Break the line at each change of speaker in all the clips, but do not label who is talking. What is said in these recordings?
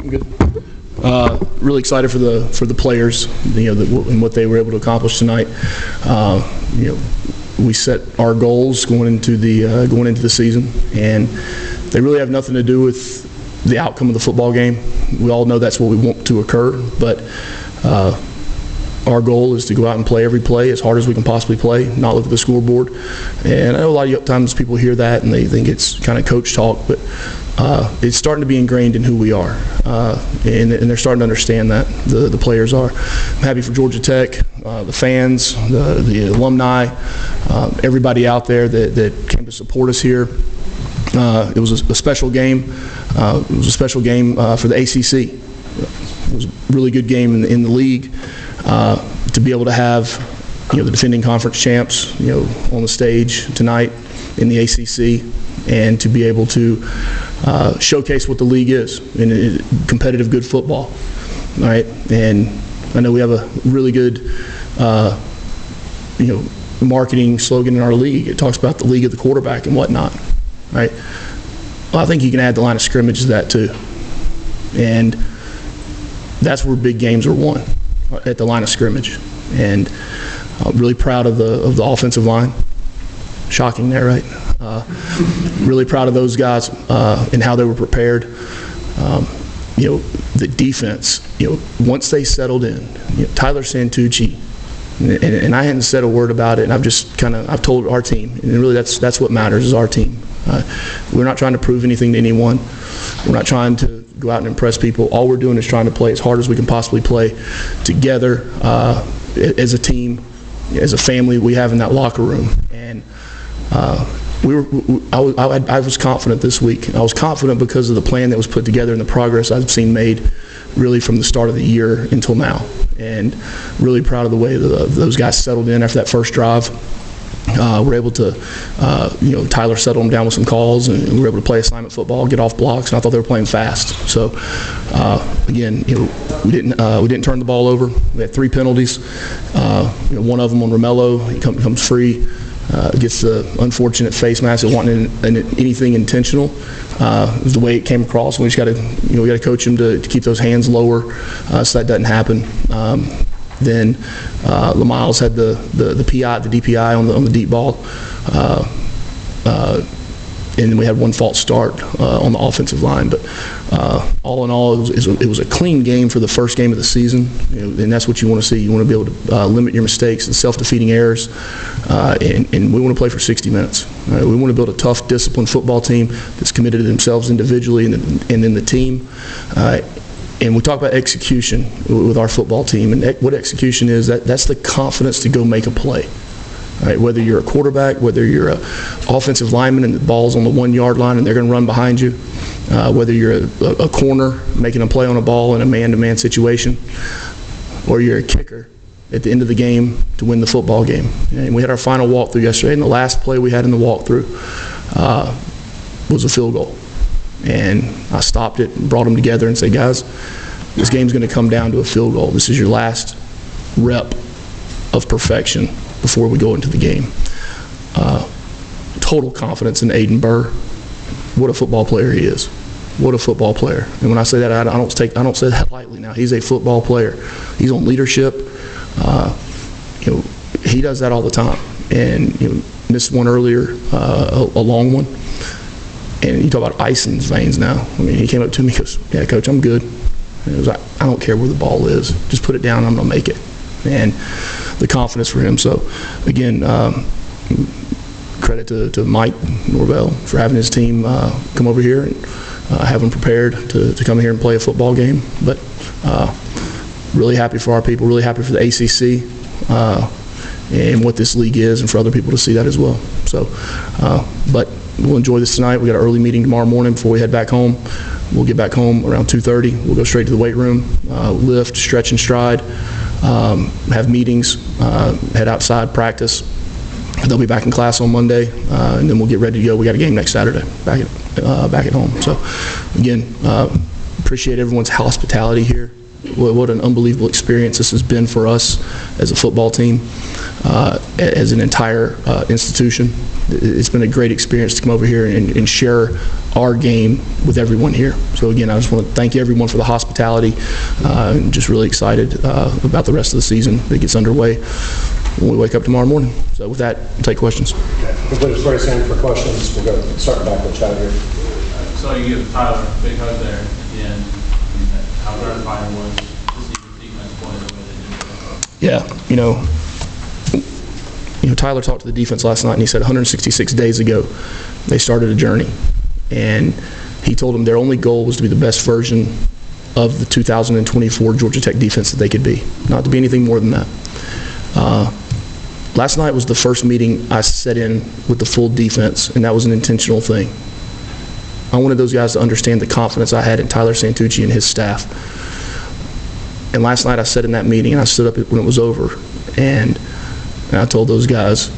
I'm good. Really excited for the players, and what they were able to accomplish tonight. We set our goals going into the season, and they really have nothing to do with the outcome of the football game. We all know that's what we want to occur, but our goal is to go out and play every play as hard as we can possibly play, not look at the scoreboard. And I know a lot of times people hear that and they think it's kind of coach talk, but it's starting to be ingrained in who we are, and they're starting to understand that. The players are. I'm happy for Georgia Tech, the fans, the alumni, everybody out there that came to support us here. It was a special game. It was a special game for the ACC. It was a really good game in the league. To be able to have the defending conference champs on the stage tonight in the ACC, and to be able to showcase what the league is in competitive good football. All right, and I know we have a really good marketing slogan in our league. It talks about the league of the quarterback and whatnot. Right. Well, I think you can add the line of scrimmage to that too, and that's where big games are won, at the line of scrimmage. And I'm really proud of the offensive line. Shocking there, right? Really proud of those guys and how they were prepared. The defense, once they settled in, Tyler Santucci, and I hadn't said a word about it, and I've told our team, and really that's what matters, is our team. We're not trying to prove anything to anyone. We're not trying to go out and impress people. All we're doing is trying to play as hard as we can possibly play together as a team, as a family we have in that locker room. And I was confident this week. I was confident because of the plan that was put together and the progress I've seen made really from the start of the year until now. And really proud of the way those guys settled in after that first drive. We're able to, Tyler settled them down with some calls, and we were able to play assignment football, get off blocks, and I thought they were playing fast. So, again, we didn't turn the ball over. We had 3 penalties. One of them on Romello, he comes free, gets the unfortunate face mask. It wasn't anything intentional. It was the way it came across. We just got to, coach him to keep those hands lower, so that doesn't happen. Then LaMiles had the DPI on the deep ball, and then we had one false start on the offensive line. But all in all, it was a clean game for the first game of the season, and that's what you want to see. You want to be able to limit your mistakes and self-defeating errors, and we want to play for 60 minutes. We want to build a tough, disciplined football team that's committed to themselves individually and then the team. And we talk about execution with our football team, and what execution is, that's the confidence to go make a play. Right? Whether you're a quarterback, whether you're an offensive lineman and the ball's on the 1-yard line and they're going to run behind you, whether you're a corner making a play on a ball in a man-to-man situation, or you're a kicker at the end of the game to win the football game. And we had our final walkthrough yesterday, and the last play we had in the walkthrough was a field goal. And I stopped it and brought them together and said, guys, this game's going to come down to a field goal. This is your last rep of perfection before we go into the game. Total confidence in Aiden Burr. What a football player he is. What a football player. And when I say that, I don't say that lightly now. He's a football player. He's on leadership. He does that all the time. And missed one earlier, a long one. And you talk about ice in his veins now. I mean, he came up to me and goes, yeah, Coach, I'm good. And it was like, I don't care where the ball is. Just put it down and I'm going to make it. And the confidence for him. So, again, credit to Mike Norvell for having his team come over here and have them prepared to come here and play a football game. But really happy for our people, really happy for the ACC and what this league is, and for other people to see that as well. So, but we'll enjoy this tonight. We got an early meeting tomorrow morning before we head back home. We'll get back home around 2:30. We'll go straight to the weight room, lift, stretch and stride, have meetings, head outside, practice. They'll be back in class on Monday, and then we'll get ready to go. We got a game next Saturday back at home. So, again, appreciate everyone's hospitality here. what an unbelievable experience this has been for us as a football team, as an entire institution. It's been a great experience to come over here and share our game with everyone here. So again, I just want to thank everyone for the hospitality. I'm just really excited about the rest of the season that gets underway when we wake up tomorrow morning. So with that, we'll take questions.
Okay. Everybody's very standing for questions. We'll go start back with Chad here.
So you give Tyler a big hug there at the end. How gratifying was to see your defense play the way they did?
Yeah, Tyler talked to the defense last night, and he said 166 days ago they started a journey, and he told them their only goal was to be the best version of the 2024 Georgia Tech defense that they could be, not to be anything more than that. Last night was the first meeting I sat in with the full defense, and that was an intentional thing. I wanted those guys to understand the confidence I had in Tyler Santucci and his staff. And last night I sat in that meeting, and I stood up when it was over, and I told those guys,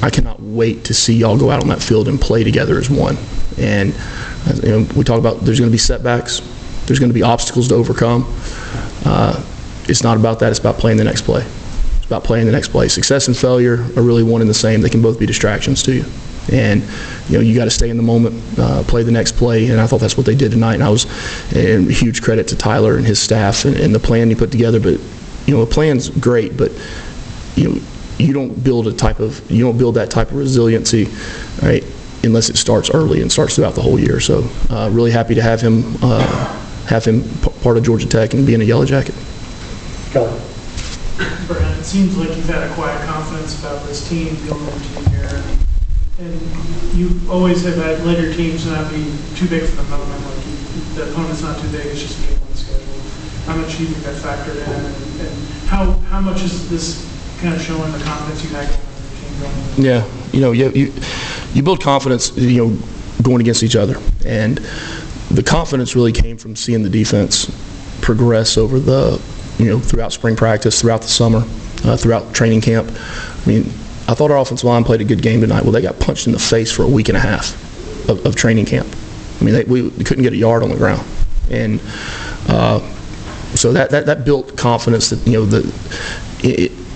I cannot wait to see y'all go out on that field and play together as one. And we talk about there's going to be setbacks, there's going to be obstacles to overcome. It's not about that, it's about playing the next play. It's about playing the next play. Success and failure are really one and the same. They can both be distractions to you. And you got to stay in the moment, play the next play, and I thought that's what they did tonight. And and huge credit to Tyler and his staff and the plan he put together. But a plan's great, but you don't build that type of resiliency, right, unless it starts early and starts throughout the whole year. So really happy to have him part of Georgia Tech and being a Yellow Jacket.
Kelly.
Brent, it seems like you've had a quiet confidence about this team going into the year, and you always have had let your teams not be too big for the moment. Like the opponent's not too big; it's just a game on schedule. How much do you think that factored in, and how much is this kind of showing the confidence you had going into your team going?
Yeah, you build confidence, going against each other, and the confidence really came from seeing the defense progress over throughout spring practice, throughout the summer, throughout training camp. I thought our offensive line played a good game tonight. Well, they got punched in the face for a week and a half of training camp. We couldn't get a yard on the ground, and so that built confidence that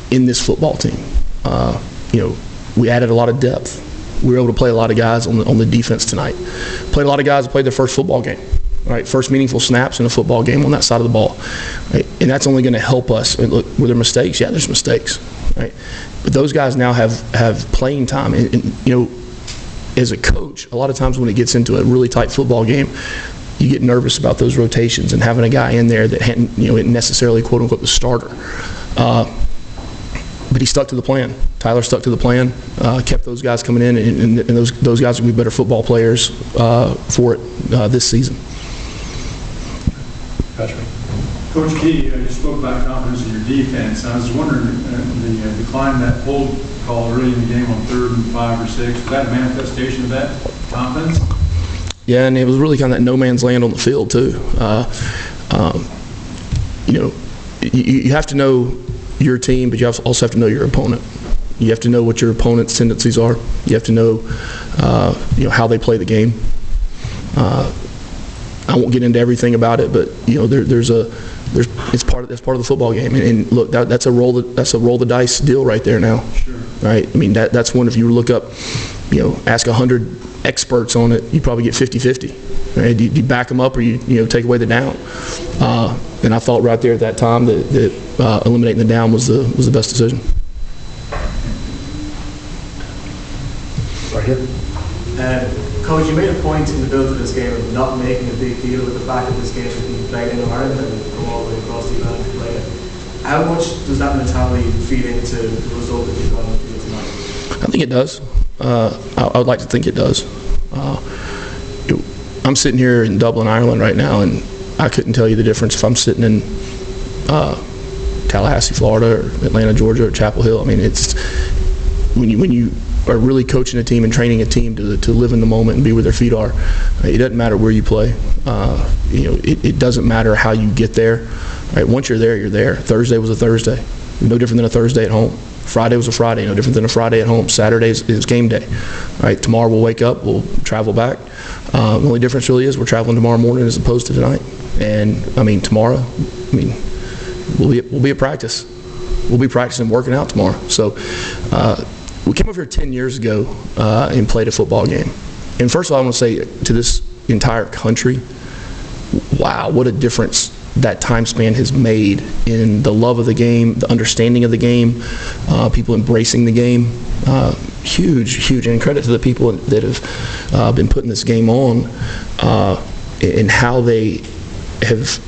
in this football team. We added a lot of depth. We were able to play a lot of guys on the defense tonight. Played a lot of guys that played their first football game. Right, first meaningful snaps in a football game on that side of the ball, right? And that's only going to help us. And look, were there mistakes? Yeah, there's mistakes, right? But those guys now have playing time, and as a coach, a lot of times when it gets into a really tight football game, you get nervous about those rotations and having a guy in there that hadn't, isn't necessarily quote unquote the starter. But he stuck to the plan. Tyler stuck to the plan, kept those guys coming in, and those guys will be better football players for it this season.
Patrick.
Coach Key, you spoke about confidence in your defense. I was wondering, the decline in that hold call early in the game on 3rd and 5 or 6, was that a manifestation of that confidence?
Yeah, and it was really kind of that no man's land on the field too. You have to know your team, but you also have to know your opponent. You have to know what your opponent's tendencies are. You have to know, how they play the game. I won't get into everything about it, but it's part of the football game. And look, that's a roll the dice deal right there now.
Sure.
Right? That's one. If you look up, ask 100 experts on it, you probably get 50-50. Right? You back them up, or you take away the down. And I thought right there at that time that eliminating the down was the best decision.
Right here.
Coach, you made a point in the build of this game of not making a big deal with the fact that this game is being played in Ireland and go all the way across the Atlantic to play it. How much does that mentality feed into the result that you've got on the field tonight?
I think it does. I would like to think it does. I'm sitting here in Dublin, Ireland right now, and I couldn't tell you the difference if I'm sitting in Tallahassee, Florida, or Atlanta, Georgia, or Chapel Hill. It's when you are really coaching a team and training a team to live in the moment and be where their feet are. It doesn't matter where you play. It doesn't matter how you get there. Right? Once you're there, you're there. Thursday was a Thursday, no different than a Thursday at home. Friday was a Friday, no different than a Friday at home. Saturday is game day. Right? Tomorrow we'll wake up, we'll travel back. The only difference really is we're traveling tomorrow morning as opposed to tonight. And tomorrow, we'll be at practice. We'll be practicing, working out tomorrow. So we came over here 10 years ago and played a football game. And first of all, I want to say to this entire country, wow, what a difference that time span has made in the love of the game, the understanding of the game, people embracing the game. Huge, huge. And credit to the people that have been putting this game on and how they have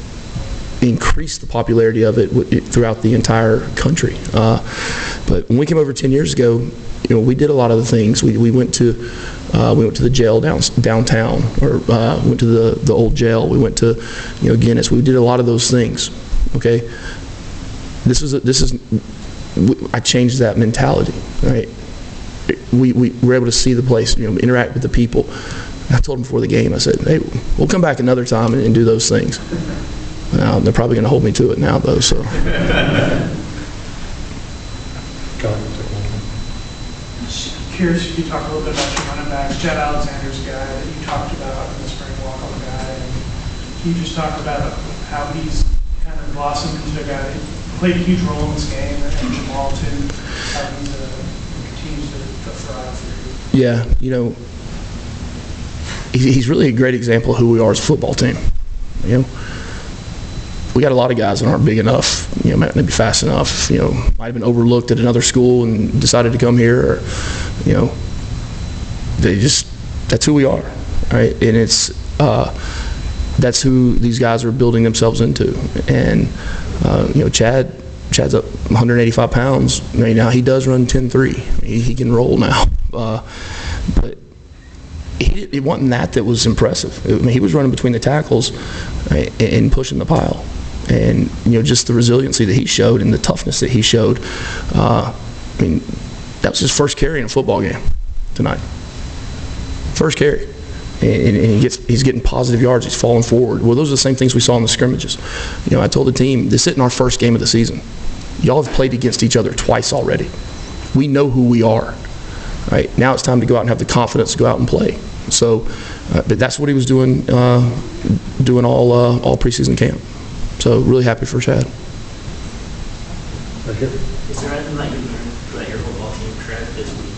increased the popularity of it throughout the entire country. But when we came over 10 years ago, we did a lot of the things. We went to the jail downtown, or went to the old jail. We went to Guinness. We did a lot of those things. Okay, I changed that mentality. Right, we were able to see the place, interact with the people. I told them before the game, I said, hey, we'll come back another time and do those things. They're probably going to hold me to it now, though. So.
Curious if you talk a little bit about your running backs. Chad Alexander's a guy that you talked about in the spring walk-up guy. And can you just talk about how he's kind of blossomed into a guy that played a huge role in this game, and Jamal too, how he continues to thrive for you?
Yeah, he's really a great example of who we are as a football team. We got a lot of guys that aren't big enough, might not be fast enough, might have been overlooked at another school and decided to come here, or, that's who we are, right? And that's who these guys are building themselves into. And, Chad's up 185 pounds. Now he does run 10.3. He can roll now. But it wasn't that was impressive. He was running between the tackles, right, and pushing the pile. And just the resiliency that he showed and the toughness that he showed. That was his first carry in a football game tonight. First carry, and he's getting positive yards. He's falling forward. Well, those are the same things we saw in the scrimmages. I told the team, this isn't our first game of the season. Y'all have played against each other twice already. We know who we are. Right now, it's time to go out and have the confidence to go out and play. So, but that's what he was doing all preseason camp. So really happy for Chad.
Right here.
Is there anything that you learned throughout your football team trip this week,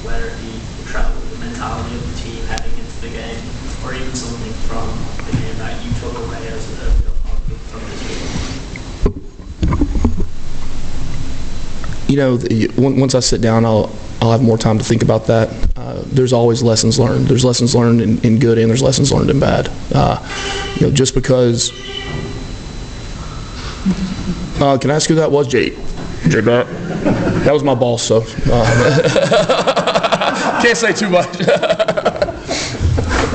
whether it be the travel, the mentality of the team heading into the game, or even something from the game that you took away as a real positive from this week?
Once I sit down, I'll have more time to think about that. There's always lessons learned. There's lessons learned in good, and there's lessons learned in bad. Just because. Can I ask who that was? Jay Barrett. That was my boss, so can't say too much.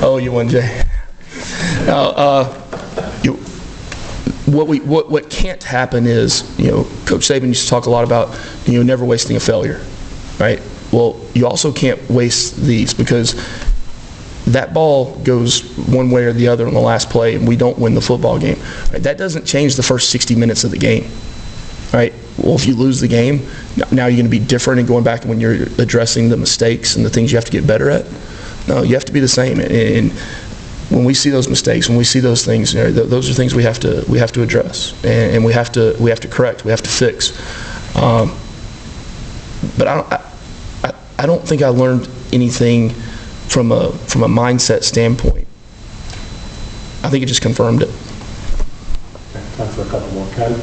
Oh, you won, Jay. What can't happen is, Coach Saban used to talk a lot about, never wasting a failure, right? Well, you also can't waste these, because that ball goes one way or the other on the last play and we don't win the football game. Right? That doesn't change the first 60 minutes of the game. Right? Well, if you lose the game, now you're going to be different and going back when you're addressing the mistakes and the things you have to get better at. No, you have to be the same. And when we see those mistakes, when we see those things, those are things we have to address, and we have to correct, we have to fix. But I don't think I learned anything from a mindset standpoint. I think it just confirmed it.
Okay, time for a couple more. Ken?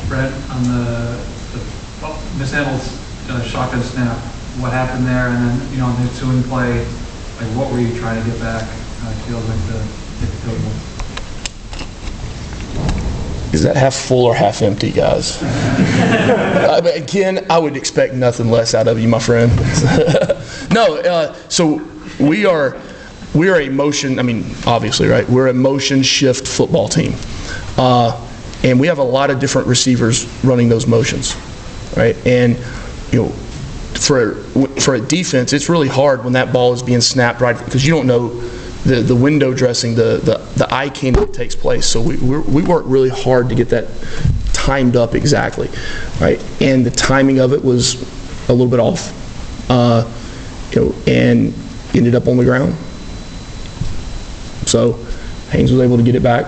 Brent, on the mishandled shotgun snap, what happened there? And then, on the ensuing play, what were you trying to get back? It feels like the field goal.
Is that half full or half empty, guys? Ken, I would expect nothing less out of you, my friend. No, so we are a motion, obviously, right? We're a motion shift football team. And we have a lot of different receivers running those motions, right? And, for a defense, it's really hard when that ball is being snapped, right? Because you don't know the window dressing, the eye candy that takes place. So we work really hard to get that timed up exactly, right? And the timing of it was a little bit off, and ended up on the ground. So Haynes was able to get it back.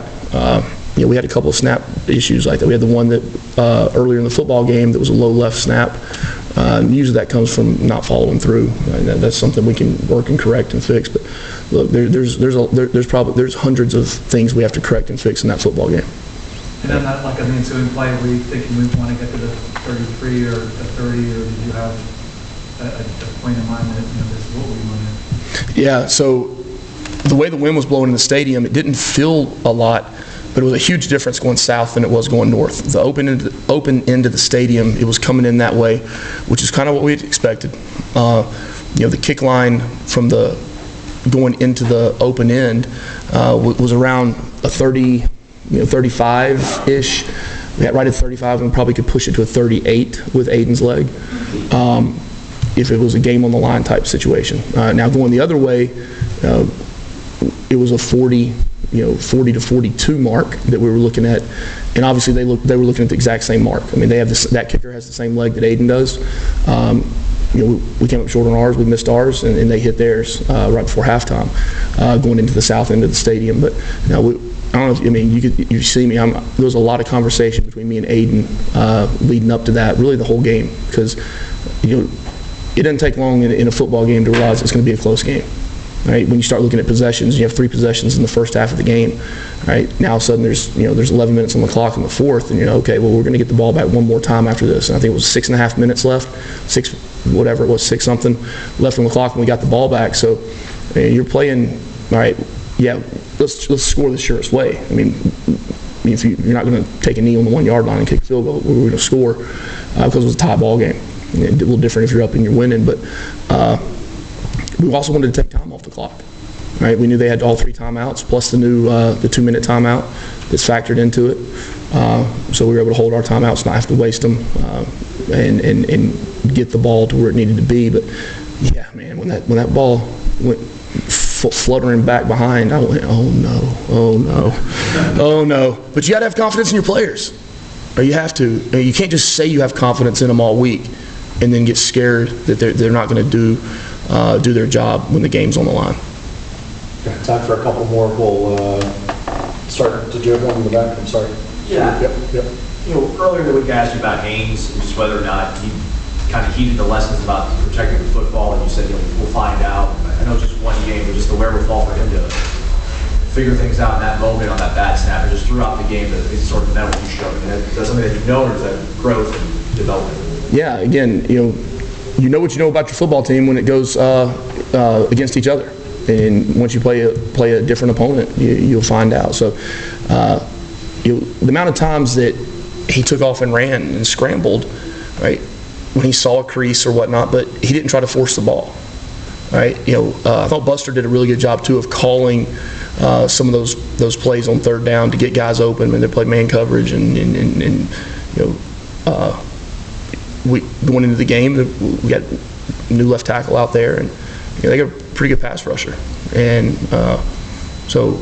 we had a couple of snap issues like that. We had the one that earlier in the football game that was a low left snap. Usually that comes from not following through. That's something we can work and correct and fix. But look, there's hundreds of things we have to correct and fix in that football game.
And then that, like an ensuing play, were you thinking we want to get to the 33 or the 30, or did you have a point in mind that, this is what we wanted?
Yeah, so the way the wind was blowing in the stadium, it didn't feel a lot, but it was a huge difference going south than it was going north. The open end of the stadium, it was coming in that way, which is kind of what we expected. The kick line from the going into the open end was around a 30, 35-ish. We had right at 35, and we probably could push it to a 38 with Aiden's leg if it was a game on the line type situation. Now going the other way, it was a 40 to 42 mark that we were looking at, and obviously they were looking at the exact same mark. I mean, they have that kicker has the same leg that Aiden does. We came up short on ours, we missed ours, and they hit theirs right before halftime, going into the south end of the stadium. But I don't know if you see me. There was a lot of conversation between me and Aiden leading up to that, really the whole game, because it doesn't take long in a football game to realize it's going to be a close game. Right? When you start looking at possessions, you have 3 possessions in the first half of the game. Right? Now all of a sudden there's 11 minutes on the clock in the fourth, and okay, well, we're going to get the ball back one more time after this. And I think it was 6.5 minutes left, 6 something left on the clock when we got the ball back. So you're playing, all right, yeah, let's score the surest way. I mean, if you're not going to take a knee on the 1 yard line and kick a field goal, we're going to score because it was a tie ball game. A little different if you're up and you're winning, but we also wanted to take time off the clock. Right? We knew they had all 3 timeouts plus the new the 2-minute timeout that's factored into it. So we were able to hold our timeouts, not have to waste them, and get the ball to where it needed to be. But yeah, man, when that ball went fluttering back behind, I went, oh no. But you got to have confidence in your players, or you have to. You can't just say you have confidence in them all week and then get scared that they're not going to do their job when the game's on the line.
Okay, time for a couple more. We'll start. Did you have one in the back? I'm sorry.
Yeah.
Yep.
Earlier in the week I asked you about Haynes, just whether or not he kind of heeded the lessons about protecting the football, and you said we'll find out. I know it's just one game, but just the wherewithal for him to figure things out in that moment on that bad snap, and just throughout the game, the sort of mental you showed. Is that something that you've known, or is that growth and development?
Yeah, again, you know what you know about your football team when it goes against each other, and once you play a different opponent, you'll find out. So the amount of times that he took off and ran and scrambled, right, when he saw a crease or whatnot, but he didn't try to force the ball, right? I thought Buster did a really good job too of calling some of those plays on third down to get guys open when they play man coverage, and we going into the game, we got a new left tackle out there, and they got a pretty good pass rusher, and so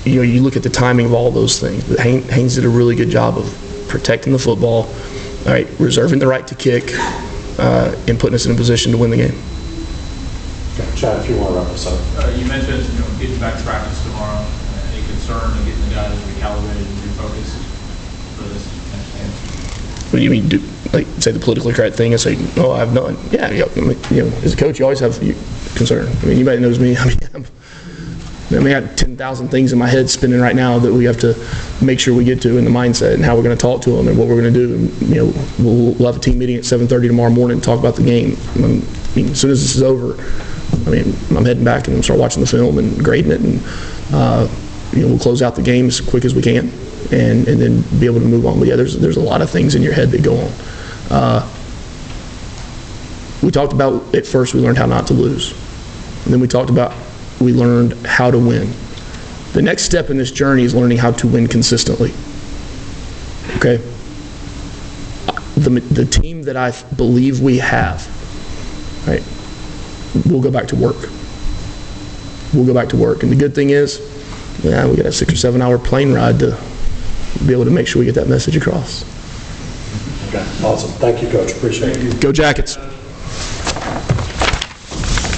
you look at the timing of all those things. But Haynes did a really good job of protecting the football, all right, reserving the right to kick, and putting us in a position to win the game.
Okay, Chad, if you want to wrap us up.
You mentioned getting back to practice tomorrow. Any concern in getting the guys recalibrated and refocused for this next game?
What do you mean? Say the politically correct thing and say, "Oh, I have none." Yeah, as a coach, you always have concern. I mean, anybody knows me. I have 10,000 things in my head spinning right now that we have to make sure we get to in the mindset, and how we're going to talk to them and what we're going to do. And, we'll have a team meeting at 7:30 tomorrow morning and talk about the game. As soon as this is over, I'm heading back and start watching the film and grading it, and we'll close out the game as quick as we can, and then be able to move on. But yeah, there's a lot of things in your head that go on. We talked about, at first, we learned how not to lose, and then we learned how to win. The next step in this journey is learning how to win consistently. Okay? The team that I believe we have, right, we'll go back to work. We'll go back to work. And the good thing is, we got a 6 or 7 hour plane ride to be able to make sure we get that message across.
Okay, awesome. Thank you, Coach. Appreciate it.
Go Jackets.